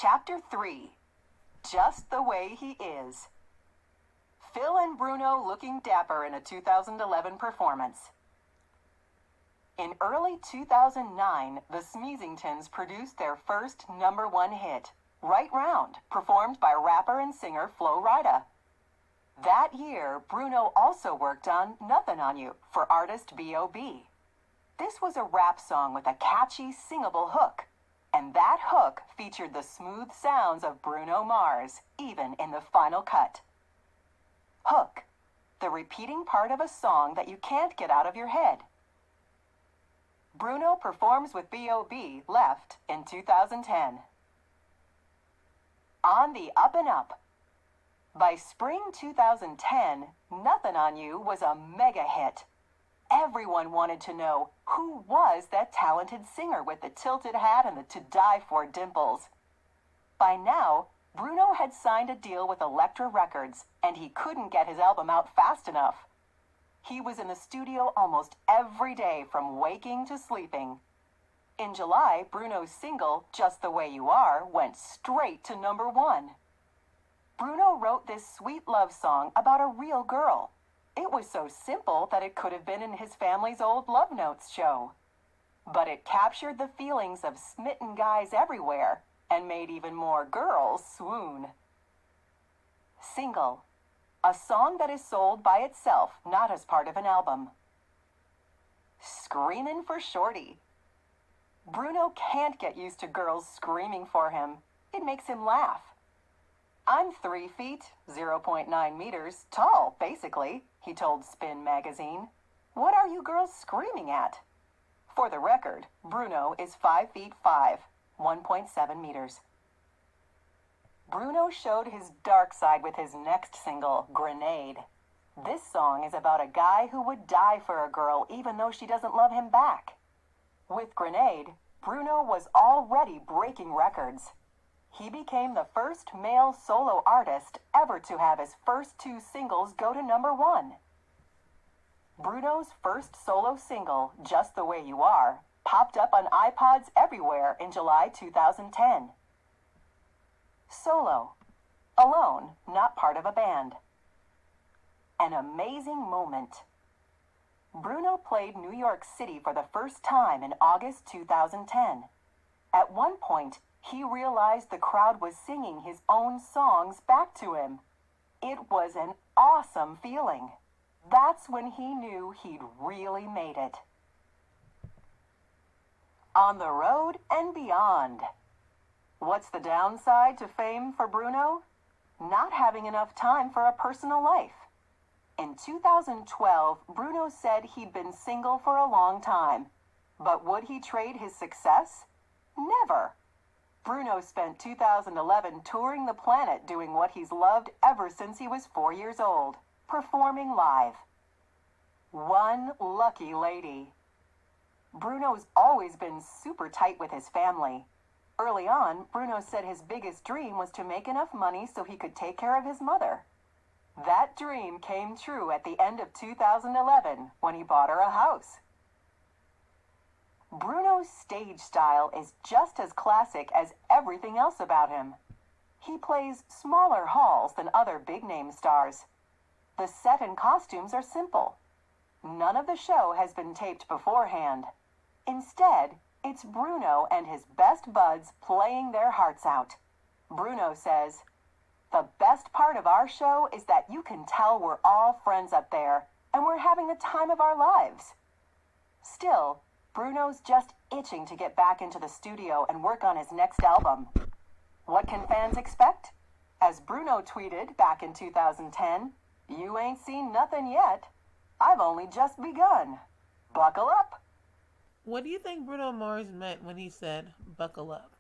Chapter 3, Just the Way He Is. Phil and Bruno looking dapper in a 2011 performance. In early 2009, the Smeezingtons produced their first #1 hit, Right Round, performed by rapper and singer Flo Rida. That year, Bruno also worked on Nothin' on You for artist B.O.B. This was a rap song with a catchy, singable hook. And that hook featured the smooth sounds of Bruno Mars, even in the final cut. Hook, the repeating part of a song that you can't get out of your head. Bruno performs with B.O.B. Left in 2010. On the Up and Up. By spring 2010, Nothin' on You was a mega hit. Everyone wanted to know who was that talented singer with the tilted hat and the to-die-for dimples. By now, Bruno had signed a deal with Elektra Records, and he couldn't get his album out fast enough. He was in the studio almost every day from waking to sleeping. In July, Bruno's single, Just the Way You Are, went straight to #1. Bruno wrote this sweet love song about a real girl. It was so simple that it could have been in his family's old Love Notes show. But it captured the feelings of smitten guys everywhere and made even more girls swoon. Single. A song that is sold by itself, not as part of an album. Screamin' for Shorty. Bruno can't get used to girls screaming for him. It makes him laugh. I'm 3 feet, 0.9 meters, tall, basically, he told Spin magazine. What are you girls screaming at? For the record, Bruno is 5 feet 5, 1.7 meters. Bruno showed his dark side with his next single, Grenade. This song is about a guy who would die for a girl even though she doesn't love him back. With Grenade, Bruno was already breaking records. He became the first male solo artist ever to have his first 2 singles go to #1. Bruno's first solo single, Just the Way You Are, popped up on iPods everywhere in July 2010. Solo. Alone, not part of a band. An amazing moment. Bruno played New York City for the first time in August 2010. At one point, he realized the crowd was singing his own songs back to him. It was an awesome feeling. That's when he knew he'd really made it. On the road and beyond. What's the downside to fame for Bruno? Not having enough time for a personal life. In 2012, Bruno said he'd been single for a long time. But would he trade his success? Never. Bruno spent 2011 touring the planet doing what he's loved ever since he was 4 years old, performing live. One lucky lady. Bruno's always been super tight with his family. Early on, Bruno said his biggest dream was to make enough money so he could take care of his mother. That dream came true at the end of 2011 when he bought her a house. Bruno's stage style is just as classic as everything else about him. He plays smaller halls than other big-name stars. The set and costumes are simple. None of the show has been taped beforehand. Instead, it's Bruno and his best buds playing their hearts out. Bruno says, "The best part of our show is that you can tell we're all friends up there, and we're having the time of our lives." Still, Bruno's just itching to get back into the studio and work on his next album. What can fans expect? As Bruno tweeted back in 2010, "You ain't seen nothing yet. I've only just begun. Buckle up." What do you think Bruno Mars meant when he said, buckle up?